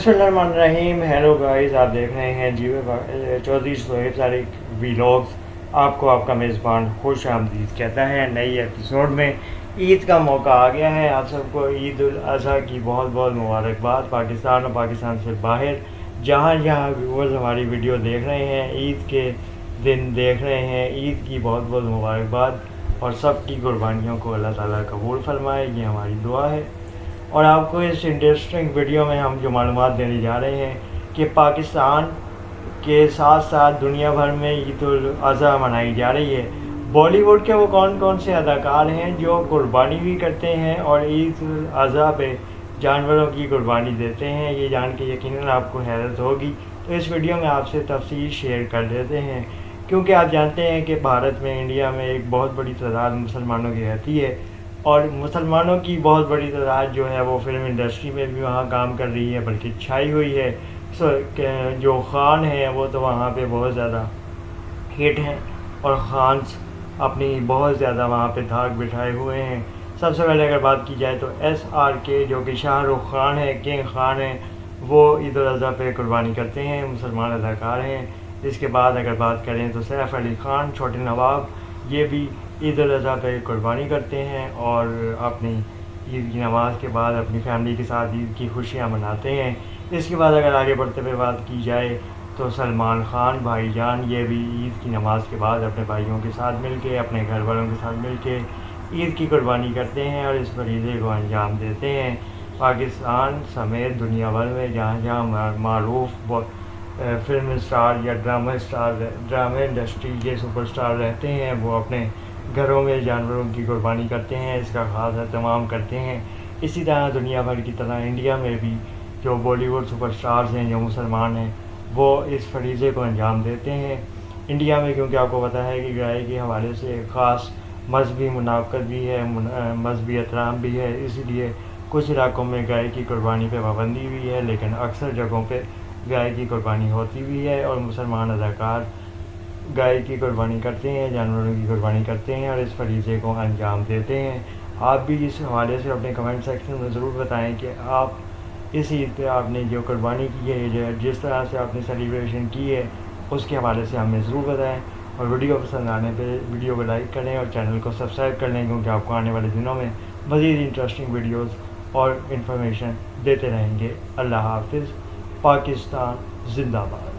बिस्मिल्लाहिर्रहमानिर्रहीम। Hello guys, आप देख रहे हैं चौधरी सोहेब तारिक वीलॉग्स। आपको आपका मेज़बान खुश आमदीद कहता है नई एपिसोड में। ईद का मौका आ गया है, आप सबको ईद उल अज़हा की बहुत बहुत मुबारकबाद। पाकिस्तान और पाकिस्तान से बाहर जहाँ जहाँ व्यूअर्स हमारी वीडियो देख रहे हैं, ईद के दिन देख रहे हैं, ईद की बहुत बहुत मुबारकबाद और सब की कुर्बानियों को अल्लाह ताला कबूल फरमाए, ये हमारी दुआ है। और आपको इस इंटरेस्टिंग वीडियो में हम जो मालूमात देने जा रहे हैं कि पाकिस्तान के साथ साथ दुनिया भर में ईद उल अज़हा मनाई जा रही है। बॉलीवुड के वो कौन कौन से अदाकार हैं जो कुर्बानी भी करते हैं और ईद उल अज़हा पे जानवरों की कुर्बानी देते हैं, ये जान के यकीनन आपको हैरत होगी। तो इस वीडियो में आपसे तफसील शेयर कर लेते हैं, क्योंकि आप जानते हैं कि भारत में, इंडिया में एक बहुत बड़ी तादाद मुसलमानों की रहती है और मुसलमानों की बहुत बड़ी तादाद जो है वो फिल्म इंडस्ट्री में भी वहाँ काम कर रही है, बल्कि छाई हुई है। जो ख़ान हैं वो तो वहाँ पे बहुत ज़्यादा हिट हैं और ख़ान्स अपनी बहुत ज़्यादा वहाँ पे धाक बिठाए हुए हैं। सबसे पहले अगर बात की जाए तो SRK जो कि शाहरुख खान है, किंग खान है, वो ईद उल अज़हा पे कुर्बानी करते हैं, मुसलमान अदाकार हैं। इसके बाद अगर बात करें तो सैफ अली ख़ान, छोटे नवाब, ये भी ईद उल अज़हा पे कुर्बानी करते हैं और अपनी ईद की नमाज़ के बाद अपनी फैमिली के साथ ईद की खुशियाँ मनाते हैं। इसके बाद अगर आगे बढ़ते हुए बात की जाए तो सलमान ख़ान भाईजान, ये भी ईद की नमाज़ के बाद अपने भाइयों के साथ मिल के, अपने घर वालों के साथ मिल के ईद की कुर्बानी करते हैं और इस फरीज़े को अंजाम देते हैं। पाकिस्तान समेत दुनिया भर में जहाँ जहाँ मारूफ फिल्म स्टार या ड्रामा इंडस्ट्री के सुपरस्टार रहते हैं, वो अपने घरों में जानवरों की कुर्बानी करते हैं, इसका ख़ास एहतमाम करते हैं। इसी तरह दुनिया भर की तरह इंडिया में भी जो बॉलीवुड सुपरस्टार्स हैं, जो मुसलमान हैं, वो इस फरीज़े को अंजाम देते हैं। इंडिया में क्योंकि आपको पता है कि गाय के हवाले से ख़ास मजहबी मुनाफ़क़त भी है, मजहबी एहतराम भी है, इसीलिए कुछ इलाक़ों में गाय की कुर्बानी पे पाबंदी भी है, लेकिन अक्सर जगहों पे गाय की कुर्बानी होती भी है और मुसलमान अदाकार गाय की कुर्बानी करते हैं, जानवरों की कुर्बानी करते हैं और इस फरीज़े को अंजाम देते हैं। आप भी इस हवाले से अपने कमेंट सेक्शन में ज़रूर बताएं कि आप इस ईद पे आपने जो कुर्बानी की है, जिस तरह से आपने सेलिब्रेशन की है, उसके हवाले से हमें ज़रूर बताएं। और वीडियो पसंद आने पे वीडियो को लाइक करें और चैनल को सब्सक्राइब कर लें, क्योंकि आपको आने वाले दिनों में मज़ीद इंटरेस्टिंग वीडियोज़ और इन्फॉर्मेशन देते रहेंगे। अल्लाह हाफ़िज़। पाकिस्तान ज़िंदाबाद।